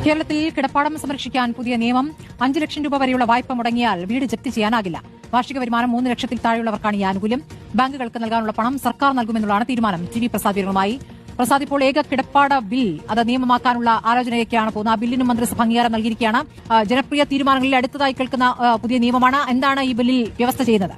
കേരളത്തിൽ കിടപ്പാടം സംരക്ഷിക്കാൻ പുതിയ നിയമം. 5 ലക്ഷം രൂപ വരെയുള്ള വായ്പ മുടങ്ങിയാൽ വീട് ജപ്തി ചെയ്യാനാകില്ല. വാർഷിക വരുമാനം 3 ലക്ഷത്തിൽ താഴെയുള്ളവർക്കാണ് ഈ ആനുകൂല്യം. ബാങ്കുകൾക്ക് നൽകാനുള്ള പണം സർക്കാർ നൽകുമെന്നുള്ളതാണ് തീരുമാനം. ടി വി പ്രസാദ് വിവരങ്ങളുമായി. പ്രസാദ്, ഇപ്പോൾ ഏക കിടപ്പാട ബിൽ അത് നിയമമാക്കാനുള്ള ആലോചനയൊക്കെയാണ് പോകുന്നത്. ആ ബില്ലിനും മന്ത്രിസഭ അംഗീകാരം നൽകിയിരിക്കുകയാണ്. ജനപ്രിയ തീരുമാനങ്ങളിൽ അടുത്തതായി കേൾക്കുന്ന പുതിയ നിയമമാണ്. എന്താണ് ഈ ബില്ലിൽ വ്യവസ്ഥ ചെയ്യുന്നത്?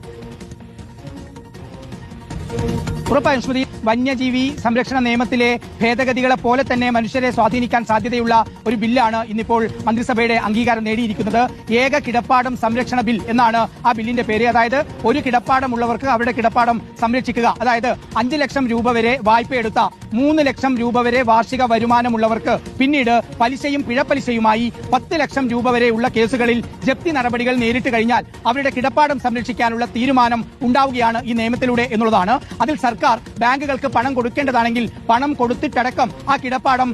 ഉറപ്പായും സ്മൃതി, വന്യജീവി സംരക്ഷണ നിയമത്തിലെ ഭേദഗതികളെ പോലെ തന്നെ മനുഷ്യരെ സ്വാധീനിക്കാൻ സാധ്യതയുള്ള ഒരു ബില്ലാണ് ഇന്നിപ്പോൾ മന്ത്രിസഭയുടെ അംഗീകാരം നേടിയിരിക്കുന്നത്. ഏക കിടപ്പാടം സംരക്ഷണ ബിൽ എന്നാണ് ആ ബില്ലിന്റെ പേര്. അതായത് ഒരു കിടപ്പാടമുള്ളവർക്ക് അവരുടെ കിടപ്പാടം സംരക്ഷിക്കുക. അതായത് 5 ലക്ഷം രൂപ വരെ വായ്പയെടുത്ത 3 ലക്ഷം രൂപ വരെ വാർഷിക വരുമാനമുള്ളവർക്ക് പിന്നീട് പലിശയും പിഴപ്പലിശയുമായി 10 ലക്ഷം രൂപ വരെയുള്ള കേസുകളിൽ ജപ്തി നടപടികൾ നേരിട്ട് കഴിഞ്ഞാൽ അവരുടെ കിടപ്പാടം സംരക്ഷിക്കാനുള്ള തീരുമാനം ഉണ്ടാവുകയാണ് ഈ നിയമത്തിലൂടെ എന്നുള്ളതാണ്. അതിൽ സർക്കാർ ബാങ്കുകൾക്ക് പണം കൊടുക്കേണ്ടതാണെങ്കിൽ പണം കൊടുത്തിട്ടടക്കം ആ കിടപ്പാടം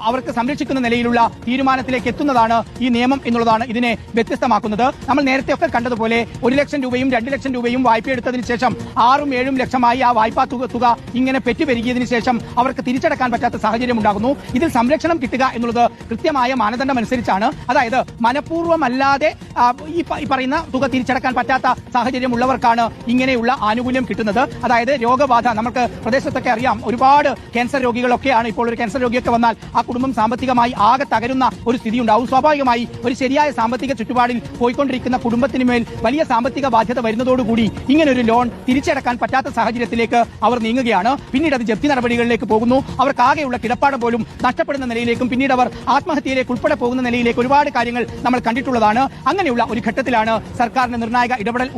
അവർക്ക് സംരക്ഷിക്കുന്ന നിലയിലുള്ള തീരുമാനത്തിലേക്ക് എത്തുന്നതാണ് ഈ നിയമം എന്നുള്ളതാണ് ഇതിനെ വ്യത്യസ്തമാക്കുന്നത്. നമ്മൾ നേരത്തെ ഒക്കെ കണ്ടതുപോലെ 1 ലക്ഷം രൂപയും 2 ലക്ഷം രൂപയും വായ്പയെടുത്തതിന് ശേഷം 6ഉം 7ഉം ലക്ഷമായി ആ വായ്പാ തുക ഇങ്ങനെ പെറ്റുപെരുകിയതിനു ശേഷം അവർക്ക് തിരിച്ചടക്കാൻ പറ്റാത്ത സാഹചര്യം ഉണ്ടാകുന്നു. ഇതിൽ സംരക്ഷണം കിട്ടുക എന്നുള്ളത് കൃത്യമായ മാനദണ്ഡം അനുസരിച്ചാണ്. അതായത് മനഃപൂർവ്വമല്ലാതെ ഈ പറയുന്ന തുക തിരിച്ചടക്കാൻ പറ്റാത്ത സാഹചര്യം ഉള്ളവർക്കാണ് ഇങ്ങനെയുള്ള ആനുകൂല്യം കിട്ടുന്നത്. അതായത് രോഗബാധ, നമുക്ക് പ്രദേശത്തൊക്കെ അറിയാം, ഒരുപാട് ക്യാൻസർ രോഗികളൊക്കെയാണ്. ഇപ്പോൾ ഒരു ക്യാൻസർ രോഗിയൊക്കെ വന്നാൽ ആ കുടുംബം സാമ്പത്തികമായി ആകെ തകരുന്ന ഒരു സ്ഥിതി ഉണ്ടാവും. സ്വാഭാവികമായി ഒരു ശരിയായ സാമ്പത്തിക ചുറ്റുപാടിൽ പോയിക്കൊണ്ടിരിക്കുന്ന കുടുംബത്തിന് മേൽ വലിയ സാമ്പത്തിക ബാധ്യത വരുന്നതോടുകൂടി ഇങ്ങനൊരു ലോൺ തിരിച്ചടക്കാൻ പറ്റാത്ത സാഹചര്യത്തിലേക്ക് അവർ നീങ്ങുകയാണ്. പിന്നീട് അത് ജപ്തി നടപടികളിലേക്ക് പോകുന്നു. അവർക്കാകെയുള്ള കിടപ്പാടം പോലും നഷ്ടപ്പെടുന്ന നിലയിലേക്കും പിന്നീട് അവർ ആത്മഹത്യയിലേക്ക് ഉൾപ്പെടെ പോകുന്ന നിലയിലേക്ക് ഒരുപാട് കാര്യങ്ങൾ നമ്മൾ കണ്ടിട്ടുള്ളതാണ്. അങ്ങനെയുള്ള ഒരു ഘട്ടത്തിലാണ് സർക്കാരിന്റെ നിർണായക ഇടപെടൽ